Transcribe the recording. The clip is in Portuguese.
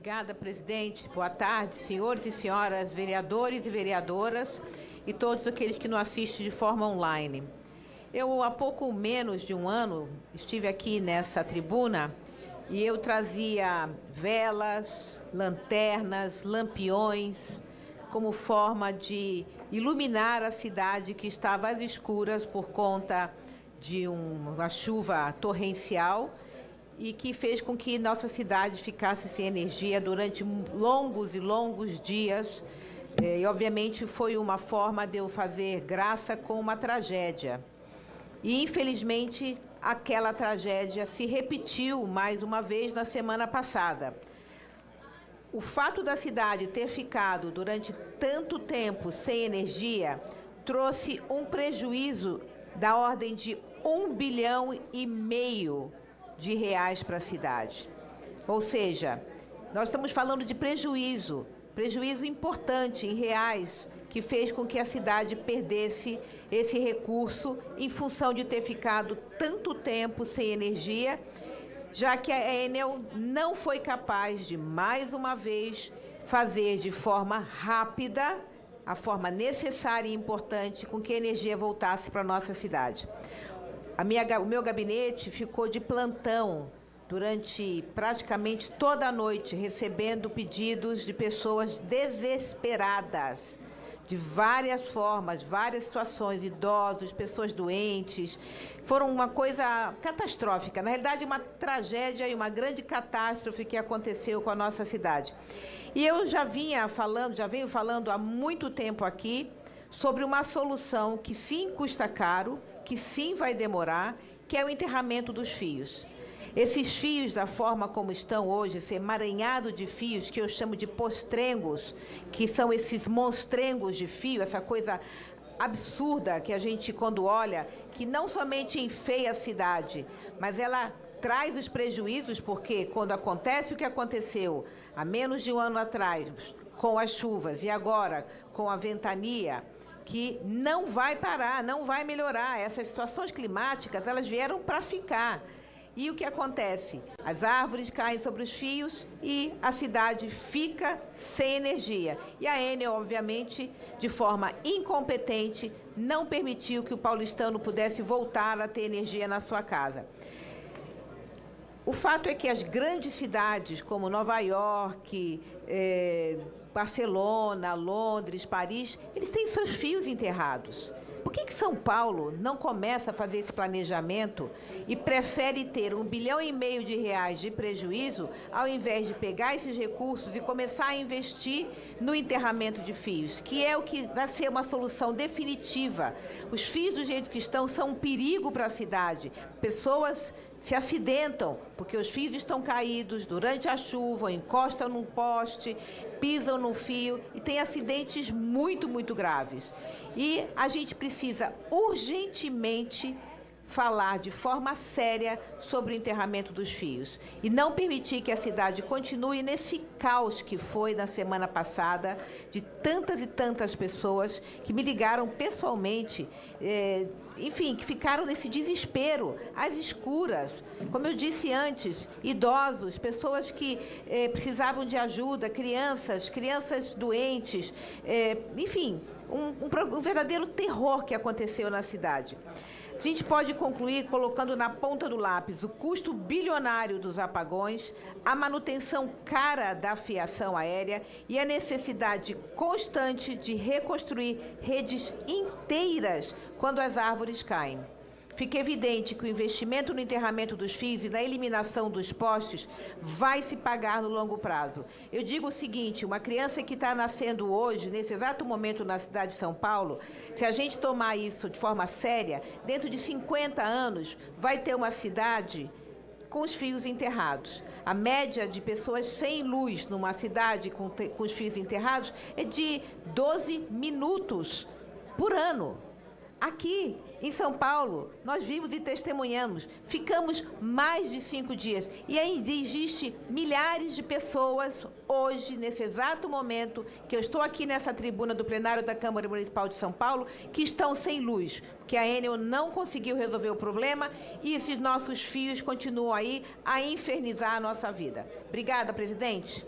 Obrigada, presidente. Boa tarde, senhores e senhoras vereadores e vereadoras e todos aqueles que nos assistem de forma online. Eu, há pouco menos de um ano, estive aqui nessa tribuna e eu trazia velas, lanternas, lampiões, como forma de iluminar a cidade que estava às escuras por conta de uma chuva torrencial e que fez com que nossa cidade ficasse sem energia durante longos e longos dias. E obviamente foi uma forma de eu fazer graça com uma tragédia. E infelizmente aquela tragédia se repetiu mais uma vez na semana passada. O fato da cidade ter ficado durante tanto tempo sem energia trouxe um prejuízo da ordem de R$1,5 bilhão de reais para a cidade. Ou seja, nós estamos falando de prejuízo importante em reais, que fez com que a cidade perdesse esse recurso em função de ter ficado tanto tempo sem energia, já que a Enel não foi capaz de, mais uma vez, fazer de forma rápida, a forma necessária e importante com que a energia voltasse para a nossa cidade. O meu gabinete ficou de plantão durante praticamente toda a noite, recebendo pedidos de pessoas desesperadas, de várias formas, várias situações, idosos, pessoas doentes. Foram uma coisa catastrófica, na realidade uma tragédia e uma grande catástrofe que aconteceu com a nossa cidade. E eu já venho falando há muito tempo aqui sobre uma solução que sim custa caro, que sim vai demorar, que é o enterramento dos fios. Esses fios, da forma como estão hoje, esse emaranhado de fios, que eu chamo de postrengos, que são esses monstrengos de fio, essa coisa absurda que a gente, quando olha, que não somente enfeia a cidade, mas ela traz os prejuízos, porque quando acontece o que aconteceu há menos de um ano atrás, com as chuvas, e agora com a ventania, que não vai parar, não vai melhorar. Essas situações climáticas, elas vieram para ficar. E o que acontece? As árvores caem sobre os fios e a cidade fica sem energia. E a Enel, obviamente, de forma incompetente, não permitiu que o paulistano pudesse voltar a ter energia na sua casa. O fato é que as grandes cidades, como Nova York, Barcelona, Londres, Paris, eles têm seus fios enterrados. Por que São Paulo não começa a fazer esse planejamento e prefere ter R$1,5 bilhão de reais de prejuízo, ao invés de pegar esses recursos e começar a investir no enterramento de fios, que é o que vai ser uma solução definitiva? Os fios, do jeito que estão, são um perigo para a cidade. Pessoas se acidentam, porque os fios estão caídos durante a chuva, encostam num poste, pisam no fio e tem acidentes muito, muito graves. E a gente precisa urgentemente falar de forma séria sobre o enterramento dos fios e não permitir que a cidade continue nesse caos que foi na semana passada, de tantas e tantas pessoas que me ligaram pessoalmente, enfim, que ficaram nesse desespero, às escuras, como eu disse antes, idosos, pessoas que precisavam de ajuda, crianças doentes, enfim, um verdadeiro terror que aconteceu na cidade. A gente pode concluir colocando na ponta do lápis o custo bilionário dos apagões, a manutenção cara da fiação aérea e a necessidade constante de reconstruir redes inteiras quando as árvores caem. Fica evidente que o investimento no enterramento dos fios e na eliminação dos postes vai se pagar no longo prazo. Eu digo o seguinte: uma criança que está nascendo hoje, nesse exato momento na cidade de São Paulo, se a gente tomar isso de forma séria, dentro de 50 anos vai ter uma cidade com os fios enterrados. A média de pessoas sem luz numa cidade com os fios enterrados é de 12 minutos por ano. Aqui em São Paulo, nós vimos e testemunhamos, ficamos mais de 5 dias e ainda existe milhares de pessoas hoje, nesse exato momento, que eu estou aqui nessa tribuna do plenário da Câmara Municipal de São Paulo, que estão sem luz, porque a Enel não conseguiu resolver o problema e esses nossos fios continuam aí a infernizar a nossa vida. Obrigada, presidente.